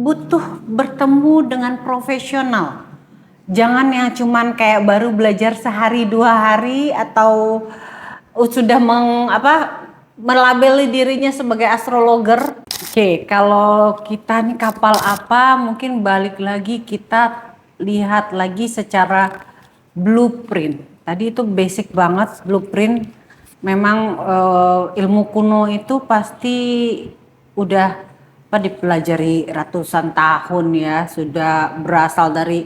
butuh bertemu dengan profesional. Jangan yang cuman kayak baru belajar sehari 2 hari atau sudah melabeli dirinya sebagai astrologer. Oke, kalau kita nih kapal apa, mungkin balik lagi kita lihat lagi secara blueprint. Tadi itu basic banget blueprint. Memang ilmu kuno itu pasti udah dipelajari ratusan tahun ya, sudah berasal dari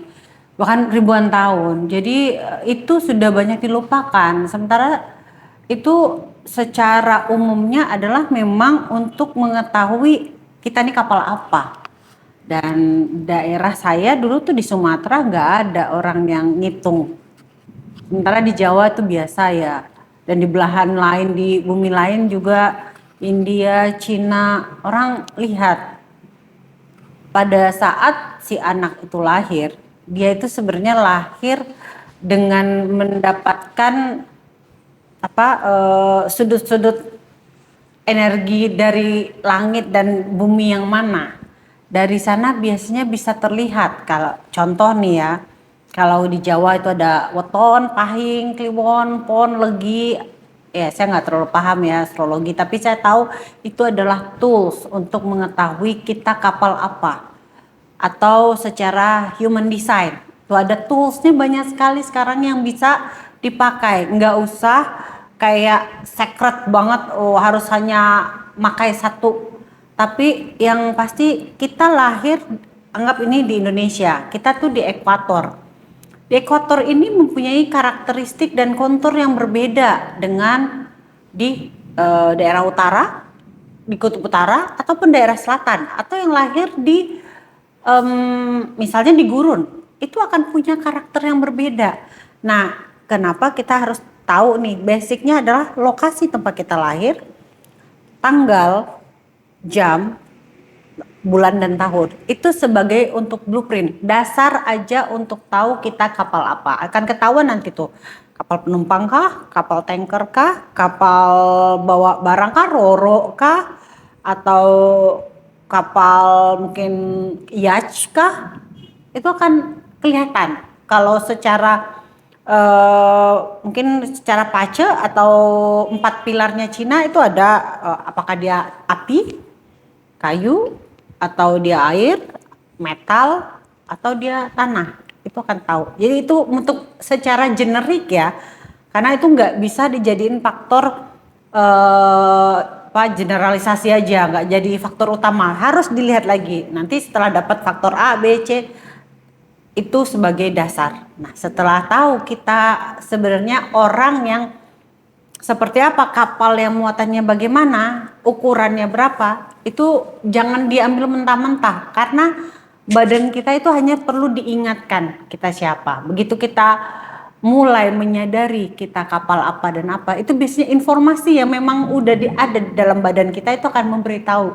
bahkan ribuan tahun. Jadi itu sudah banyak dilupakan. Sementara itu secara umumnya adalah memang untuk mengetahui kita nih kapal apa. Dan daerah saya dulu tuh di Sumatera nggak ada orang yang ngitung. Sementara di Jawa itu biasa ya. Dan di belahan lain, di bumi lain juga India, Cina, orang lihat pada saat si anak itu lahir, dia itu sebenarnya lahir dengan mendapatkan sudut-sudut energi dari langit dan bumi yang mana. Dari sana biasanya bisa terlihat. Kalau contoh nih ya, kalau di Jawa itu ada weton, pahing, kliwon, pon, legi. Ya saya nggak terlalu paham ya astrologi, tapi saya tahu itu adalah tools untuk mengetahui kita kapal apa. Atau secara human design. Tuh ada toolsnya banyak sekali sekarang yang bisa dipakai. Nggak usah kayak secret banget, harus hanya makai satu. Tapi yang pasti kita lahir, anggap ini di Indonesia, kita tuh di ekuator. Di ekuator ini mempunyai karakteristik dan kontur yang berbeda dengan di daerah utara, di kutub utara, ataupun daerah selatan, atau yang lahir di misalnya di gurun, itu akan punya karakter yang berbeda. Nah, kenapa kita harus tahu nih, basicnya adalah lokasi tempat kita lahir, tanggal, jam, bulan dan tahun. Itu sebagai untuk blueprint, dasar aja untuk tahu kita kapal apa. Akan ketahuan nanti tuh, kapal penumpang kah, kapal tanker kah, kapal bawa barang kah, roro kah, atau kapal mungkin yacht kah, itu akan kelihatan. Kalau secara mungkin secara pace atau 4 pilarnya Cina itu ada apakah dia api, kayu, atau dia air, metal, atau dia tanah, itu akan tahu. Jadi itu untuk secara generik ya, karena itu nggak bisa dijadiin faktor generalisasi aja, nggak jadi faktor utama, harus dilihat lagi. Nanti setelah dapat faktor A, B, C, itu sebagai dasar. Nah setelah tahu kita sebenarnya orang yang seperti apa, kapal yang muatannya bagaimana, ukurannya berapa, itu jangan diambil mentah-mentah, karena badan kita itu hanya perlu diingatkan kita siapa. Begitu kita mulai menyadari kita kapal apa dan apa, itu biasanya informasi yang memang udah ada di dalam badan kita itu akan memberitahu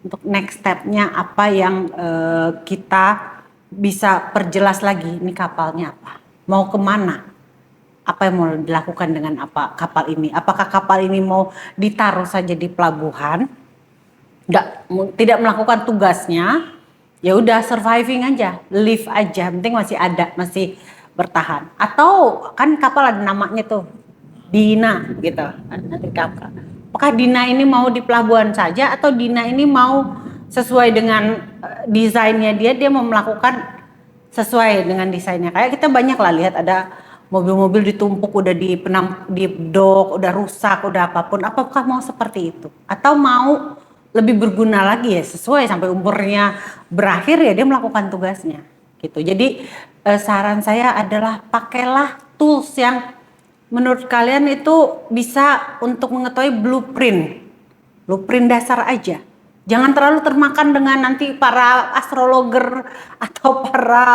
untuk next stepnya apa yang kita bisa perjelas lagi, ini kapalnya apa, mau kemana, apa yang mau dilakukan dengan apa kapal ini. Apakah kapal ini mau ditaruh saja di pelabuhan, tidak melakukan tugasnya, ya udah surviving aja, live aja, penting masih ada, masih bertahan. Atau kan kapal ada namanya tuh, Dina gitu. Nanti kapal, apakah Dina ini mau di pelabuhan saja atau Dina ini mau sesuai dengan desainnya dia mau melakukan sesuai dengan desainnya. Kayak kita banyak lah lihat ada mobil-mobil ditumpuk udah di dock, udah rusak, udah apapun. Apakah mau seperti itu? Atau mau lebih berguna lagi ya, sesuai sampai umurnya berakhir ya dia melakukan tugasnya gitu. Jadi saran saya adalah pakailah tools yang menurut kalian itu bisa untuk mengetahui blueprint dasar aja. Jangan terlalu termakan dengan nanti para astrologer atau para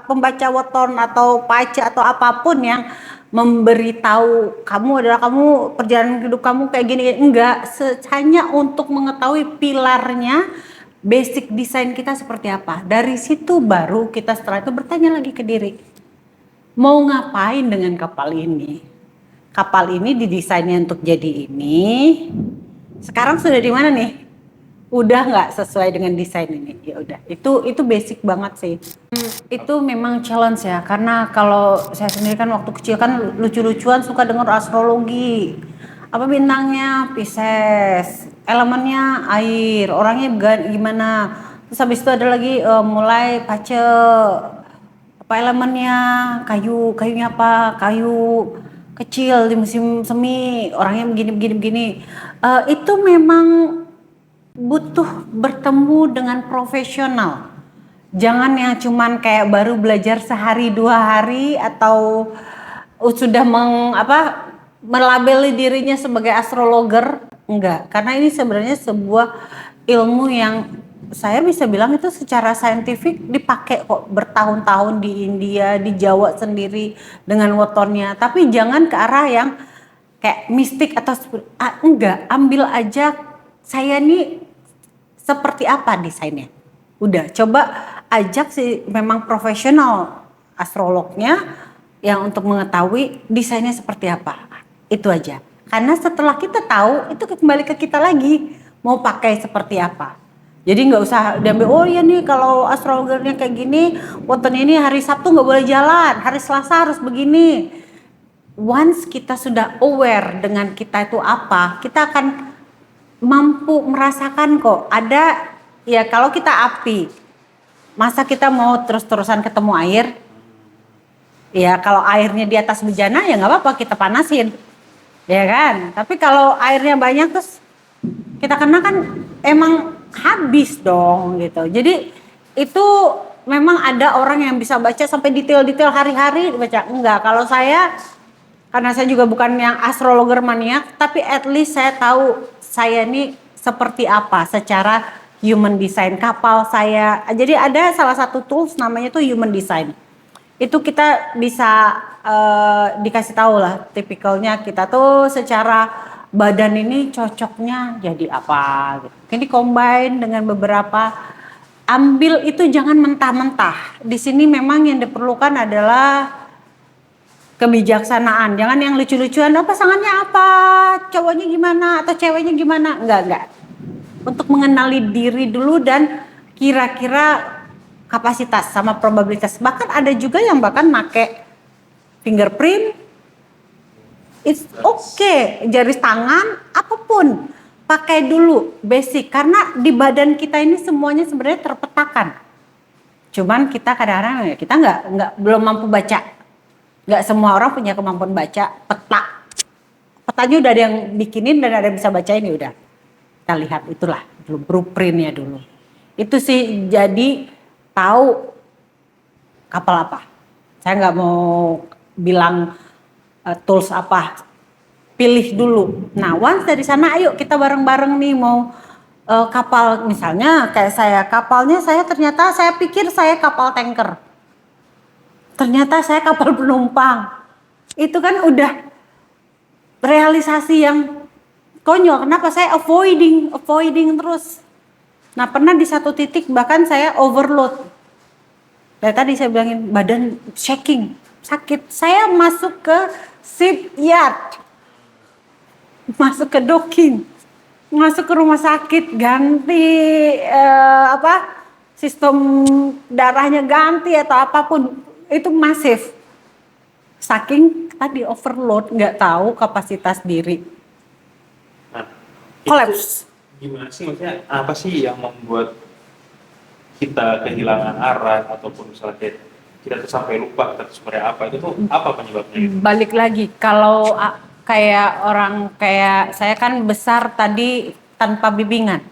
pembaca weton atau pace atau apapun yang memberitahu kamu perjalanan hidup kamu kayak gini. Enggak, hanya untuk mengetahui pilarnya, basic desain kita seperti apa. Dari situ baru kita setelah itu bertanya lagi ke diri, mau ngapain dengan kapal ini? Kapal ini didesainnya untuk jadi ini, sekarang sudah di mana nih? udah nggak sesuai dengan desain ini, ya udah. Itu basic banget sih. Itu memang challenge ya, karena kalau saya sendiri kan waktu kecil kan lucu-lucuan suka denger astrologi. Apa bintangnya Pisces, elemennya air, orangnya gimana. Terus habis itu ada lagi mulai pace, apa elemennya kayu, kayunya apa, kayu kecil di musim semi, orangnya begini. Itu memang butuh bertemu dengan profesional. Jangan yang cuman kayak baru belajar sehari 2 hari atau sudah melabeli dirinya sebagai astrologer. Enggak, karena ini sebenarnya sebuah ilmu yang saya bisa bilang itu secara saintifik dipakai kok bertahun-tahun di India, di Jawa sendiri dengan wetonnya. Tapi jangan ke arah yang kayak mistik atau enggak, ambil aja saya nih seperti apa desainnya. Udah, coba ajak si memang profesional astrolognya yang untuk mengetahui desainnya seperti apa. Itu aja. Karena setelah kita tahu, itu kembali ke kita lagi mau pakai seperti apa. Jadi nggak usah diambil, oh ya nih kalau astrologernya kayak gini, weton ini hari Sabtu nggak boleh jalan, hari Selasa harus begini. Once kita sudah aware dengan kita itu apa, kita akan mampu merasakan kok. Ada ya, kalau kita api, masa kita mau terus-terusan ketemu air? Ya kalau airnya di atas bejana ya nggak apa-apa, kita panasin, ya kan. Tapi kalau airnya banyak terus kita kena kan emang habis dong gitu. Jadi itu memang ada orang yang bisa baca sampai detail-detail hari-hari dibaca. Enggak, kalau saya karena saya juga bukan yang astrologer maniak, tapi at least saya tahu saya ini seperti apa secara human design kapal saya. Jadi ada salah satu tools namanya tuh human design. Itu kita bisa dikasih tahu lah tipikalnya kita tuh secara badan ini cocoknya jadi apa gitu. Mungkin di-combine dengan beberapa, ambil itu jangan mentah-mentah. Di sini memang yang diperlukan adalah kebijaksanaan. Jangan yang lucu-lucuan, oh pasangannya apa, cowoknya gimana atau ceweknya gimana. Enggak. Untuk mengenali diri dulu dan kira-kira kapasitas sama probabilitas. Bahkan ada juga yang bahkan make fingerprint. It's okay, jari tangan, apapun. Pakai dulu basic, karena di badan kita ini semuanya sebenarnya terpetakan. Cuman kita kadang-kadang kita belum mampu baca. Nggak semua orang punya kemampuan baca peta. Petanya udah ada yang bikinin dan ada yang bisa bacain, ya udah. Kita lihat itulah dulu blueprintnya dulu. Itu sih, jadi tahu kapal apa. Saya nggak mau bilang tools apa, pilih dulu. Nah once dari sana ayo kita bareng-bareng nih mau kapal, misalnya kayak saya kapalnya, saya ternyata saya pikir saya kapal tanker, ternyata saya kapal penumpang. Itu kan udah realisasi yang konyol. Kenapa saya avoiding terus. Nah pernah di satu titik bahkan saya overload. Kayak tadi saya bilangin badan shaking, sakit. Saya masuk ke shipyard, masuk ke docking, masuk ke rumah sakit, ganti sistem darahnya ganti atau apapun, itu masif. Saking tadi overload, nggak tahu kapasitas diri. Nah, Collapse. Gimana sih, maksudnya apa sih yang membuat kita kehilangan arah ataupun misalnya kita tuh sampai lupa kita tuh sebenarnya apa, itu tuh apa penyebabnya gitu? Balik lagi, kalau kayak orang kayak saya kan besar tadi tanpa bimbingan,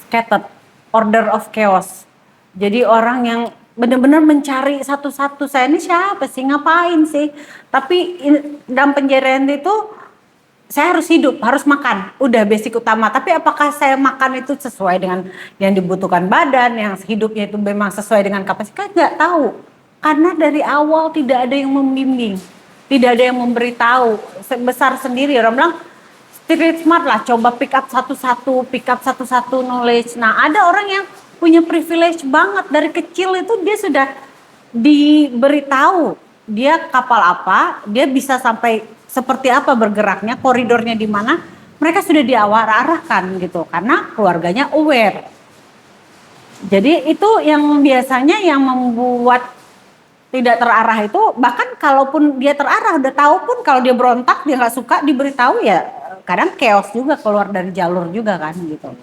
scattered, order of chaos. Jadi orang yang benar-benar mencari satu-satu, saya ini siapa sih, ngapain sih. Tapi dalam penjarian itu saya harus hidup, harus makan, udah basic utama. Tapi apakah saya makan itu sesuai dengan yang dibutuhkan badan, yang hidupnya itu memang sesuai dengan kapasitas, nggak tahu. Karena dari awal tidak ada yang membimbing, tidak ada yang memberitahu. Besar sendiri, orang bilang street smart lah, coba pick up satu-satu knowledge. Nah ada orang yang punya privilege banget, dari kecil itu dia sudah diberitahu dia kapal apa, dia bisa sampai seperti apa bergeraknya, koridornya di mana. mereka sudah diarahkan gitu karena keluarganya aware. Jadi itu yang biasanya yang membuat tidak terarah itu, bahkan kalaupun dia terarah udah tahu pun kalau dia berontak dia nggak suka diberitahu ya kadang chaos juga keluar dari jalur juga kan gitu.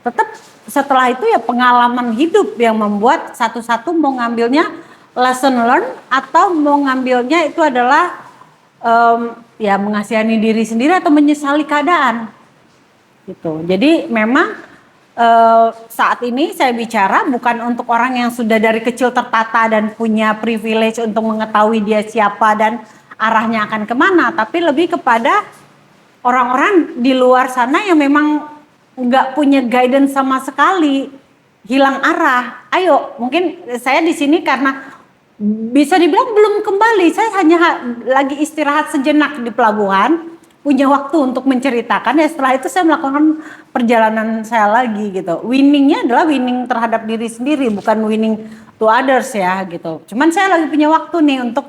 Tetap setelah itu ya pengalaman hidup yang membuat satu-satu mau ngambilnya lesson learn atau mau ngambilnya itu adalah ya mengasihani diri sendiri atau menyesali keadaan gitu. Jadi memang saat ini saya bicara bukan untuk orang yang sudah dari kecil tertata dan punya privilege untuk mengetahui dia siapa dan arahnya akan kemana, tapi lebih kepada orang-orang di luar sana yang memang nggak punya guidance sama sekali, hilang arah. Ayo, mungkin saya di sini karena bisa dibilang belum kembali, saya hanya lagi istirahat sejenak di pelabuhan, punya waktu untuk menceritakan ya setelah itu saya melakukan perjalanan saya lagi gitu. Winningnya adalah winning terhadap diri sendiri bukan winning to others ya gitu. Cuman saya lagi punya waktu nih untuk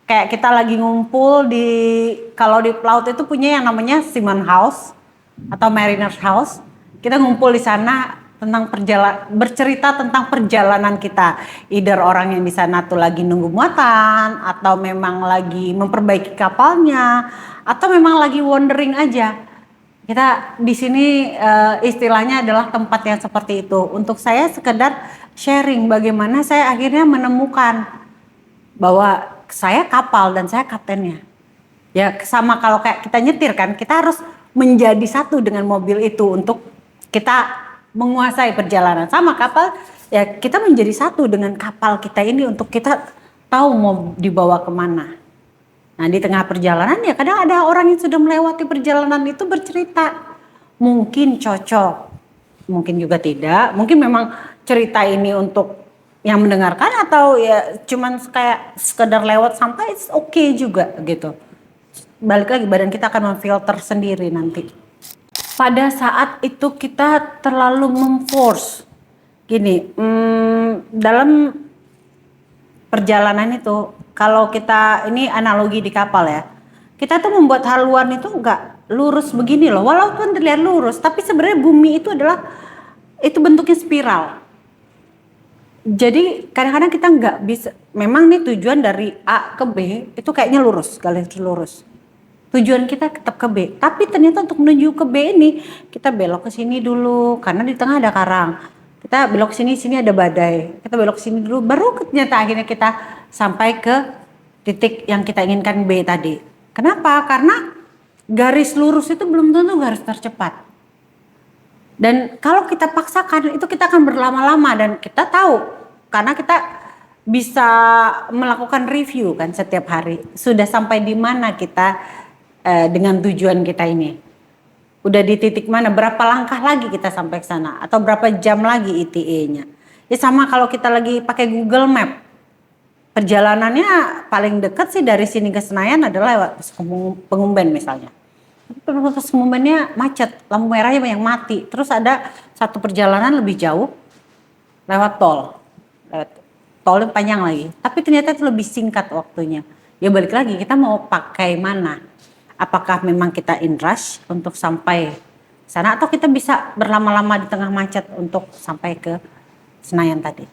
kayak kita lagi ngumpul di kalau di pelaut itu punya yang namanya Seaman House atau Mariner's House. Kita ngumpul di sana tentang bercerita tentang perjalanan kita. Either orang yang di sana tuh lagi nunggu muatan atau memang lagi memperbaiki kapalnya atau memang lagi wandering aja. Kita di sini istilahnya adalah tempat yang seperti itu. Untuk saya sekedar sharing bagaimana saya akhirnya menemukan bahwa saya kapal dan saya kaptennya. Ya sama kalau kayak kita nyetir kan, kita harus menjadi satu dengan mobil itu untuk kita menguasai perjalanan. Sama kapal ya kita menjadi satu dengan kapal kita ini untuk kita tahu mau dibawa kemana. Nah di tengah perjalanan ya kadang ada orang yang sudah melewati perjalanan itu bercerita. Mungkin cocok, mungkin juga tidak. Mungkin memang cerita ini untuk yang mendengarkan atau ya cuman kayak sekedar lewat sampai it's okay juga gitu. Balik lagi badan kita akan memfilter sendiri nanti. Pada saat itu kita terlalu memforce. Gini, dalam perjalanan itu kalau kita ini analogi di kapal ya, kita tuh membuat haluan itu enggak lurus begini loh, walaupun terlihat lurus, tapi sebenarnya bumi itu adalah itu bentuknya spiral. Jadi kadang-kadang kita nggak bisa, memang nih tujuan dari A ke B itu kayaknya lurus, garis lurus. Tujuan kita tetap ke B, tapi ternyata untuk menuju ke B ini kita belok ke sini dulu karena di tengah ada karang. Kita belok sini ada badai. Kita belok sini dulu, baru ternyata akhirnya kita sampai ke titik yang kita inginkan B tadi. Kenapa? Karena garis lurus itu belum tentu garis tercepat. Dan kalau kita paksakan itu kita akan berlama-lama dan kita tahu karena kita bisa melakukan review kan setiap hari. Sudah sampai di mana kita dengan tujuan kita ini. Udah di titik mana, berapa langkah lagi kita sampai ke sana atau berapa jam lagi ETA-nya. Ya sama kalau kita lagi pakai Google Map. Perjalanannya paling dekat sih dari sini ke Senayan adalah lewat Pengumben misalnya. Tapi Pengumbennya macet, lampu merahnya banyak mati. Terus ada satu perjalanan lebih jauh lewat tol. Lewat tol yang panjang lagi. Tapi ternyata itu lebih singkat waktunya. Ya balik lagi kita mau pakai mana? Apakah memang kita in rush untuk sampai sana atau kita bisa berlama-lama di tengah macet untuk sampai ke Senayan tadi.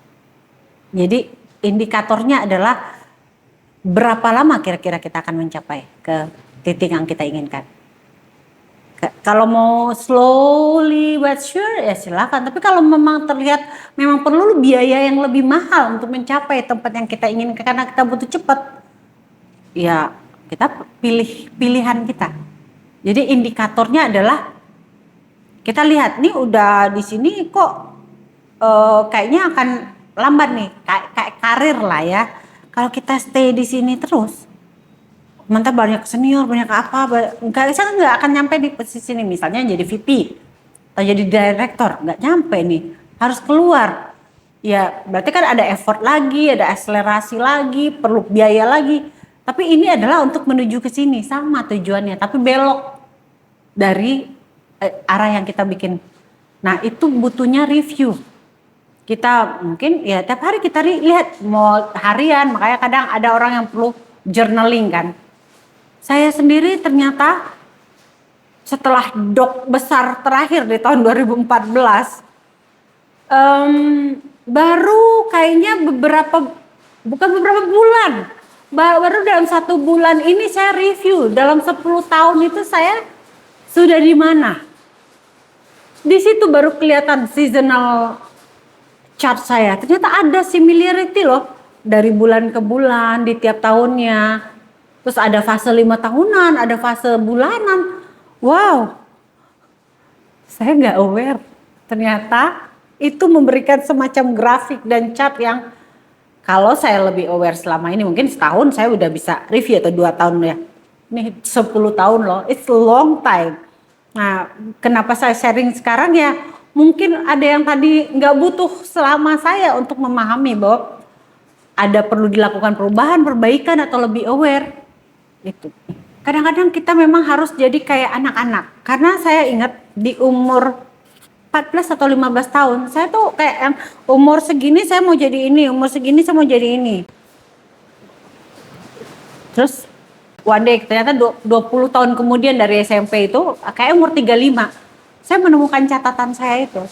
Jadi indikatornya adalah berapa lama kira-kira kita akan mencapai ke titik yang kita inginkan. Kalau mau slowly but sure ya silakan. Tapi kalau memang terlihat memang perlu biaya yang lebih mahal untuk mencapai tempat yang kita inginkan karena kita butuh cepat, ya kita pilih pilihan kita. Jadi indikatornya adalah kita lihat nih udah di sini kok kayaknya akan lambat nih, kayak karir lah ya. Kalau kita stay di sini terus, mantap banyak senior, banyak apa, saya nggak akan nyampe di posisi ini. Misalnya jadi VP atau jadi director, nggak nyampe nih, harus keluar. Ya berarti kan ada effort lagi, ada akselerasi lagi, perlu biaya lagi. Tapi ini adalah untuk menuju ke sini sama tujuannya, tapi belok dari arah yang kita bikin. Nah itu butuhnya review. Kita mungkin ya tiap hari kita lihat mau harian, makanya kadang ada orang yang perlu journaling kan. Saya sendiri ternyata setelah dok besar terakhir di tahun 2014, baru kayaknya bukan beberapa bulan, baru dalam 1 bulan ini saya review dalam 10 tahun itu saya sudah di mana. Di situ baru kelihatan seasonal chart saya. Ternyata ada similarity loh dari bulan ke bulan di tiap tahunnya. Terus ada fase 5 tahunan, ada fase bulanan. Wow, saya nggak aware. Ternyata itu memberikan semacam grafik dan chart yang kalau saya lebih aware selama ini, mungkin setahun saya udah bisa review atau 2 tahun ya. Ini 10 tahun loh, it's a long time. Nah, kenapa saya sharing sekarang ya? Mungkin ada yang tadi nggak butuh selama saya untuk memahami bahwa ada perlu dilakukan perubahan, perbaikan atau lebih aware. Gitu. Kadang-kadang kita memang harus jadi kayak anak-anak. Karena saya ingat di umur 14 atau 15 tahun, saya tuh kayak yang umur segini saya mau jadi ini, umur segini saya mau jadi ini. Terus one day ternyata 20 tahun kemudian dari SMP itu, kayak umur 35, saya menemukan catatan saya itu.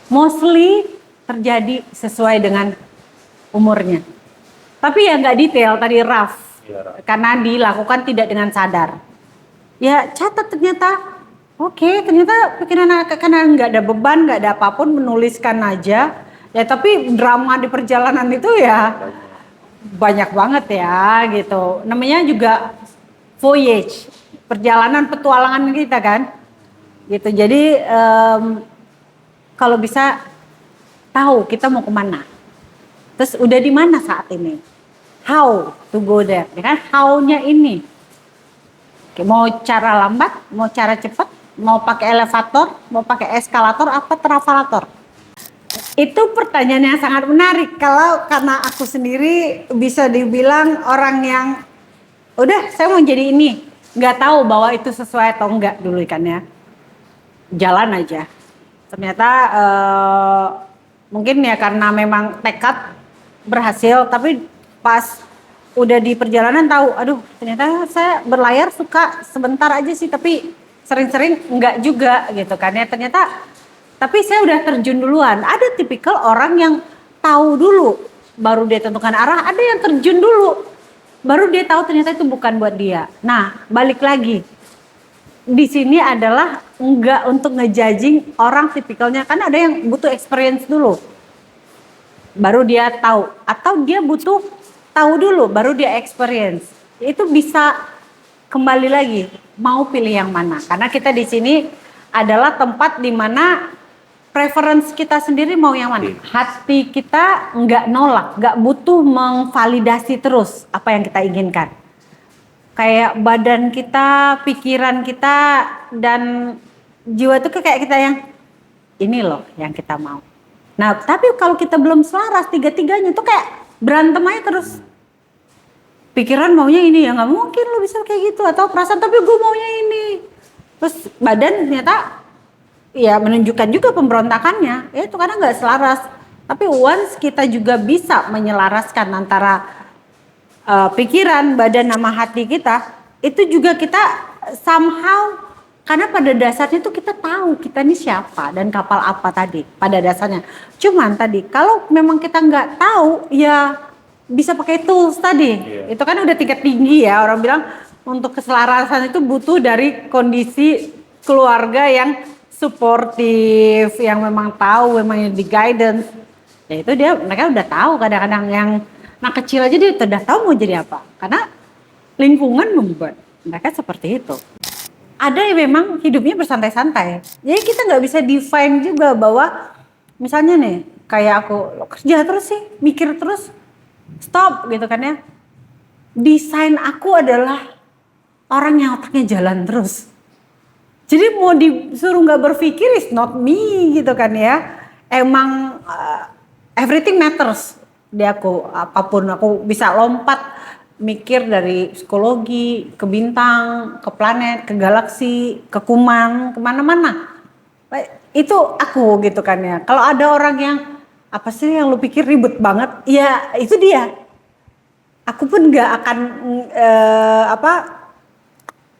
Mostly terjadi sesuai dengan umurnya. Tapi ya nggak detail, tadi rough. Karena dilakukan tidak dengan sadar. Ya catat ternyata, oke, ternyata pikiran karena nggak ada beban, nggak ada apapun, menuliskan aja. Ya tapi drama di perjalanan itu ya banyak banget ya gitu. Namanya juga voyage, perjalanan petualangan kita kan. Gitu. Jadi kalau bisa tahu kita mau kemana. Terus udah di mana saat ini? How to go there, ya kan? How-nya ini. Oke, mau cara lambat, mau cara cepat, mau pakai elevator, mau pakai eskalator, apa travelator? Itu pertanyaan yang sangat menarik. Karena aku sendiri bisa dibilang orang yang udah saya mau jadi ini, nggak tahu bahwa itu sesuai atau enggak dulu kan ya. Jalan aja. Ternyata mungkin ya karena memang tekad berhasil, tapi pas udah di perjalanan tahu, aduh ternyata saya berlayar suka sebentar aja sih, tapi sering-sering enggak juga gitu kan ya. Ternyata tapi saya udah terjun duluan. Ada tipikal orang yang tahu dulu baru dia tentukan arah, ada yang terjun dulu baru dia tahu ternyata itu bukan buat dia. Nah, balik lagi. Di sini adalah enggak untuk ngejudging orang tipikalnya, kan ada yang butuh experience dulu baru dia tahu, atau dia butuh tahu dulu baru dia experience. Itu bisa kembali lagi mau pilih yang mana, karena kita di sini adalah tempat di mana preference kita sendiri mau yang mana. Hati kita nggak nolak, nggak butuh mengvalidasi terus apa yang kita inginkan. Kayak badan kita, pikiran kita, dan jiwa itu kayak kita yang ini loh yang kita mau. Nah, tapi kalau kita belum selaras tiga-tiganya tuh kayak berantem aja terus. Pikiran maunya ini, ya nggak mungkin lo bisa kayak gitu. Atau perasaan, tapi gue maunya ini. Terus badan ternyata ya menunjukkan juga pemberontakannya. Ya itu karena nggak selaras. Tapi once kita juga bisa menyelaraskan antara pikiran, badan, sama hati kita, itu juga kita somehow. Karena pada dasarnya tuh kita tahu kita ini siapa dan kapal apa tadi pada dasarnya. Cuman tadi kalau memang kita nggak tahu ya bisa pakai tools tadi. Itu kan udah tingkat tinggi ya, orang bilang untuk keselarasan itu butuh dari kondisi keluarga yang suportif, yang memang tahu, memang di guidance. Ya itu mereka udah tahu kadang-kadang yang kecil aja dia udah tahu mau jadi apa. Karena lingkungan membuat mereka seperti itu. Ada yang memang hidupnya bersantai-santai. Jadi kita nggak bisa define juga bahwa misalnya nih kayak aku kerja terus sih, mikir terus, stop gitu kan ya. Desain aku adalah orang yang otaknya jalan terus. Jadi mau disuruh nggak berpikir is not me gitu kan ya. Emang everything matters di aku, apapun aku bisa lompat. Mikir dari psikologi, ke bintang, ke planet, ke galaksi, ke kuman, kemana-mana. Itu aku gitu kan ya. Kalau ada orang yang, apa sih yang lu pikir ribet banget? Ya itu dia. Aku pun gak akan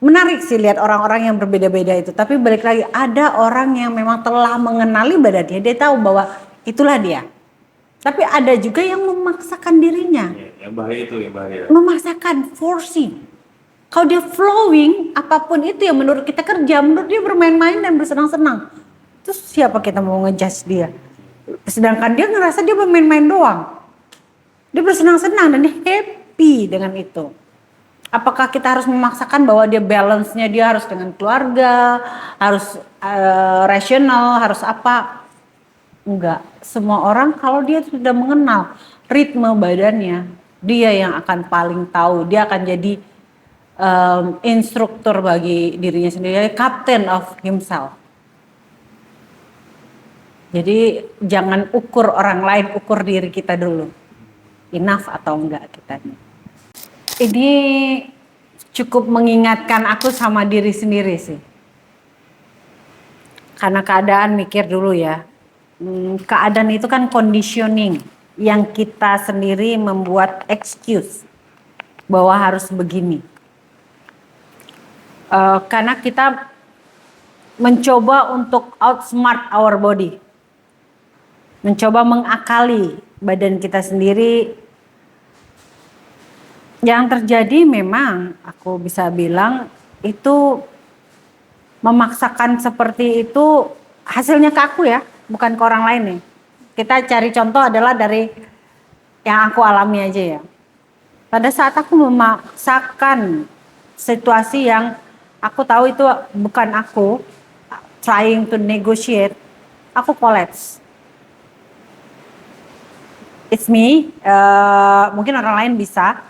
menarik sih lihat orang-orang yang berbeda-beda itu. Tapi balik lagi, ada orang yang memang telah mengenali badannya, dia tahu bahwa itulah dia. Tapi ada juga yang memaksakan dirinya, Ya, yang bahaya itu, yang bahaya. memaksakan, forcing. Kalau dia flowing, apapun itu yang menurut kita kerja, menurut dia bermain-main dan bersenang-senang. Terus siapa kita mau ngejudge dia? Sedangkan dia ngerasa dia bermain-main doang. Dia bersenang-senang dan dia happy dengan itu. Apakah kita harus memaksakan bahwa dia balance-nya dia harus dengan keluarga, harus rasional, harus apa? Enggak. Semua orang kalau dia sudah mengenal ritme badannya, dia yang akan paling tahu. Dia akan jadi instruktur bagi dirinya sendiri, captain of himself. Jadi jangan ukur orang lain, ukur diri kita dulu. Enough atau enggak kita. Ini cukup mengingatkan aku sama diri sendiri sih. Karena keadaan mikir dulu ya. Keadaan itu kan conditioning yang kita sendiri membuat excuse bahwa harus begini. Karena kita mencoba untuk outsmart our body. Mencoba mengakali badan kita sendiri. Yang terjadi memang aku bisa bilang itu memaksakan seperti itu hasilnya ke aku ya, bukan ke orang lain nih. Kita cari contoh adalah dari yang aku alami aja ya. Pada saat aku memaksakan situasi yang aku tahu itu bukan aku trying to negotiate, aku collapse. It's me, mungkin orang lain bisa,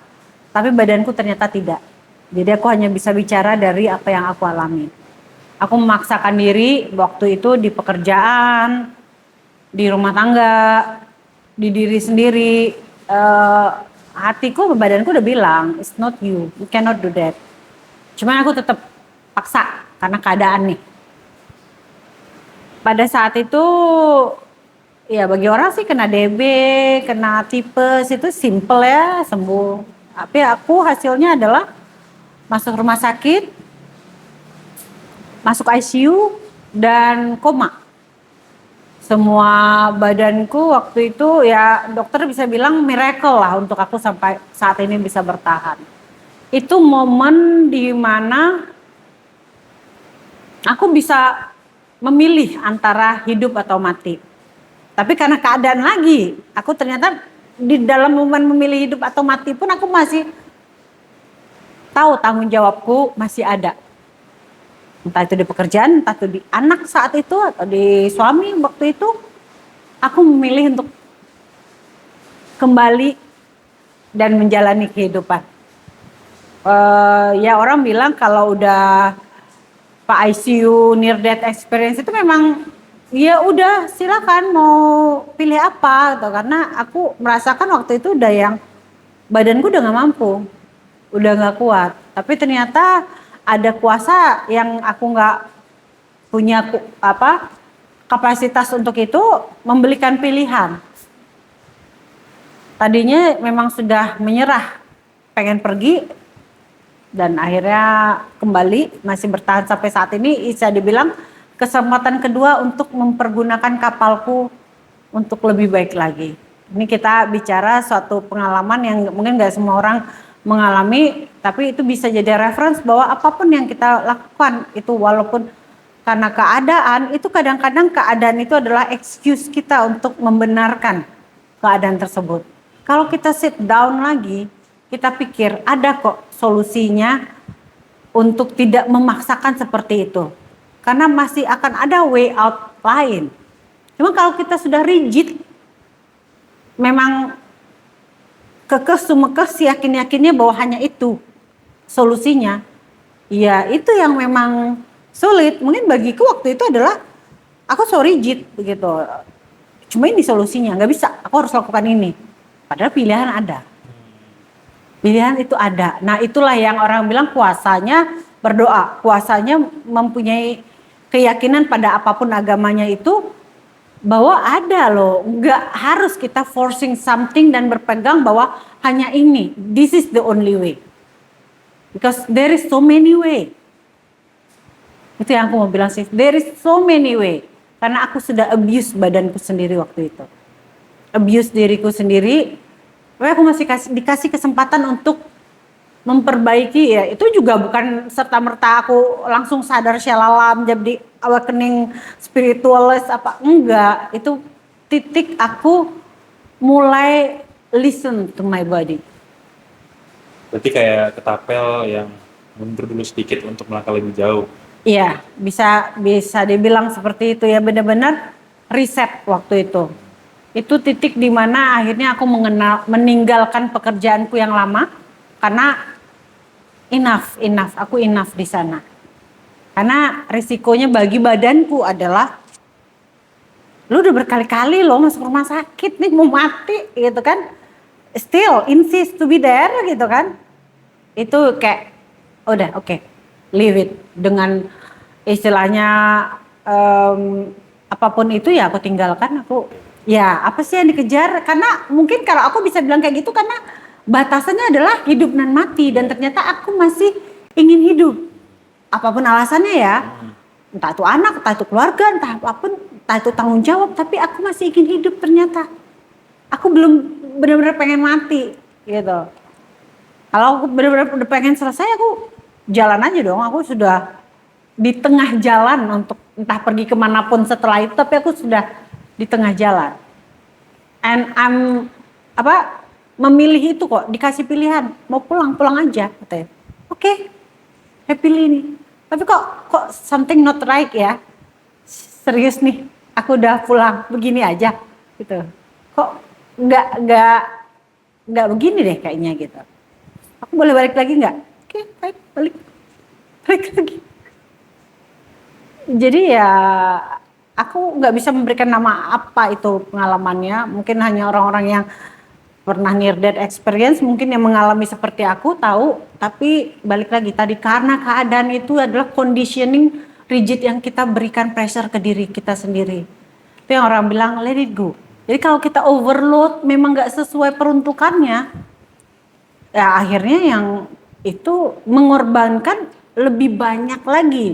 tapi badanku ternyata tidak. Jadi aku hanya bisa bicara dari apa yang aku alami. Aku memaksakan diri waktu itu di pekerjaan, di rumah tangga, di diri sendiri. Hatiku, badanku udah bilang, it's not you, you cannot do that. Cuman aku tetap paksa karena keadaan nih. Pada saat itu, ya bagi orang sih kena DB, kena tipes itu simple ya, sembuh. Tapi aku hasilnya adalah masuk rumah sakit, masuk ICU dan koma. Semua badanku waktu itu ya dokter bisa bilang miracle lah untuk aku sampai saat ini bisa bertahan. Itu momen di mana aku bisa memilih antara hidup atau mati. Tapi karena keadaan lagi, aku ternyata di dalam momen memilih hidup atau mati pun aku masih tahu tanggung jawabku masih ada. Entah itu di pekerjaan, entah itu di anak saat itu, atau di suami waktu itu. Aku memilih untuk kembali dan menjalani kehidupan. Ya orang bilang kalau udah Pak ICU near death experience itu memang ya udah silakan mau pilih apa gitu. Karena aku merasakan waktu itu udah yang badanku udah gak mampu, udah gak kuat. Tapi ternyata ada kuasa yang aku nggak punya kapasitas untuk itu, memberikan pilihan. Tadinya memang sudah menyerah, pengen pergi, dan akhirnya kembali masih bertahan sampai saat ini. Bisa dibilang kesempatan kedua untuk mempergunakan kapalku untuk lebih baik lagi. Ini kita bicara suatu pengalaman yang mungkin nggak semua orang mengalami, tapi itu bisa jadi reference bahwa apapun yang kita lakukan itu walaupun karena keadaan, itu kadang-kadang keadaan itu adalah excuse kita untuk membenarkan keadaan tersebut. Kalau kita sit down lagi, kita pikir ada kok solusinya untuk tidak memaksakan seperti itu. Karena masih akan ada way out lain. Cuma kalau kita sudah rigid, memang kekeh yakin-yakinnya bahwa hanya itu solusinya, ya itu yang memang sulit. Mungkin bagiku waktu itu adalah aku so rigid begitu. Cuma ini solusinya, nggak bisa. Aku harus lakukan ini. Padahal pilihan ada. Pilihan itu ada. Nah itulah yang orang bilang kuasanya berdoa. Kuasanya mempunyai keyakinan pada apapun agamanya itu. Bahwa ada loh, nggak harus kita forcing something dan berpegang bahwa hanya ini, this is the only way. Because there is so many way. Itu yang aku mau bilang sih. There is so many way. Karena aku sudah abuse badanku sendiri waktu itu. Abuse diriku sendiri. Tapi aku masih dikasih kesempatan untuk memperbaiki ya. Itu juga bukan serta-merta aku langsung sadar syalalam jadi awakening spiritualis apa. Enggak. Itu titik aku mulai listen to my body. Berarti kayak ketapel yang mundur dulu sedikit untuk melangkah lebih jauh. Iya, bisa dibilang seperti itu ya, benar-benar riset waktu itu. Itu titik di mana akhirnya aku meninggalkan pekerjaanku yang lama karena aku enough di sana. Karena risikonya bagi badanku adalah lu udah berkali-kali lo masuk rumah sakit nih mau mati gitu kan. Still insist to be there gitu kan. Itu kayak udah oke. Leave it dengan istilahnya apapun itu ya aku tinggalkan. Aku ya apa sih yang dikejar, karena mungkin kalau aku bisa bilang kayak gitu karena batasannya adalah hidup dan mati, dan ternyata aku masih ingin hidup apapun alasannya ya, entah itu anak, entah itu keluarga, entah apapun, entah itu tanggung jawab, tapi aku masih ingin hidup. Ternyata aku belum benar-benar pengen mati gitu. Kalau aku benar-benar udah pengen selesai, aku jalan aja dong. Aku sudah di tengah jalan untuk entah pergi kemanapun setelah itu, tapi aku sudah di tengah jalan. And I'm memilih itu kok, dikasih pilihan mau pulang aja katanya. Oke, happily nih. Tapi kok something not right ya. Serius nih, aku udah pulang begini aja gitu. Kok nggak begini deh kayaknya gitu. Aku boleh balik lagi nggak? Oke, baik, balik lagi. Jadi ya aku nggak bisa memberikan nama apa itu pengalamannya. Mungkin hanya orang-orang yang pernah near death experience mungkin yang mengalami seperti aku tahu. Tapi balik lagi tadi, karena keadaan itu adalah conditioning rigid yang kita berikan pressure ke diri kita sendiri. Itu yang orang bilang let it go. Jadi kalau kita overload memang nggak sesuai peruntukannya, ya akhirnya yang itu mengorbankan lebih banyak lagi.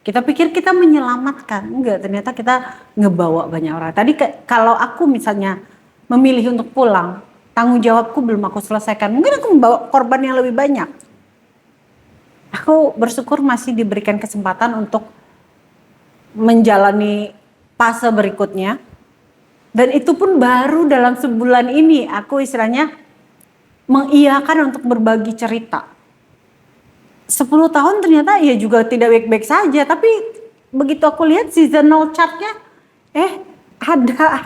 Kita pikir kita menyelamatkan, enggak, ternyata kita ngebawa banyak orang. Tadi kalau aku misalnya memilih untuk pulang, tanggung jawabku belum aku selesaikan, mungkin aku membawa korban yang lebih banyak. Aku bersyukur masih diberikan kesempatan untuk menjalani fase berikutnya. Dan itu pun baru dalam sebulan ini aku istilahnya mengiyakan untuk berbagi cerita. 10 tahun ternyata ya juga tidak baik-baik saja, tapi begitu aku lihat seasonal chartnya,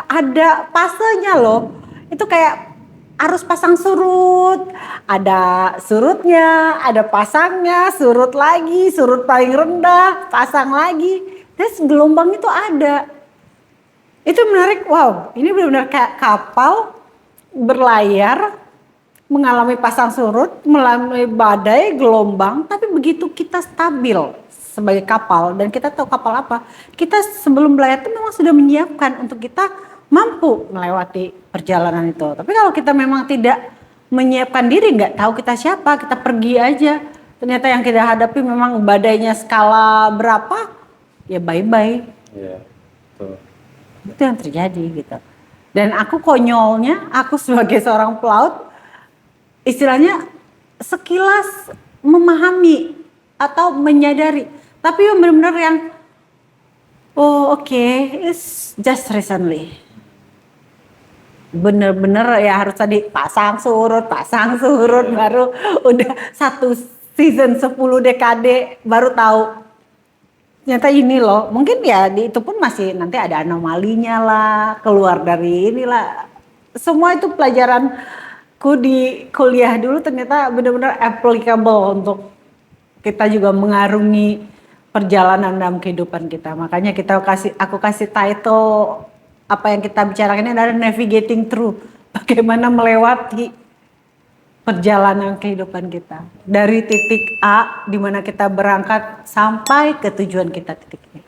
ada fasenya loh. Itu kayak harus pasang surut, ada surutnya, ada pasangnya, surut lagi, surut paling rendah, pasang lagi, terus gelombang itu ada. Itu menarik, wow, ini benar-benar kayak kapal berlayar, mengalami pasang surut, mengalami badai, gelombang, tapi begitu kita stabil sebagai kapal, dan kita tahu kapal apa, kita sebelum berlayar itu memang sudah menyiapkan untuk kita mampu melewati perjalanan itu. Tapi kalau kita memang tidak menyiapkan diri, nggak tahu kita siapa, kita pergi aja, ternyata yang kita hadapi memang badainya skala berapa, ya bye-bye. Iya, betul. Itu yang terjadi gitu. Dan aku konyolnya, aku sebagai seorang pelaut, istilahnya sekilas memahami atau menyadari, tapi yang benar-benar yang it's just recently. Bener-bener ya harus tadi pasang surut baru udah satu season 10 dekade baru tahu. Ternyata ini loh, mungkin ya itu pun masih nanti ada anomalinya lah, keluar dari inilah. Semua itu pelajaranku di kuliah dulu ternyata benar-benar applicable untuk kita juga mengarungi perjalanan dalam kehidupan kita. Makanya aku kasih title apa yang kita bicarakan ini adalah navigating through. Bagaimana melewati perjalanan kehidupan kita dari titik A di mana kita berangkat sampai ke tujuan kita titik ini.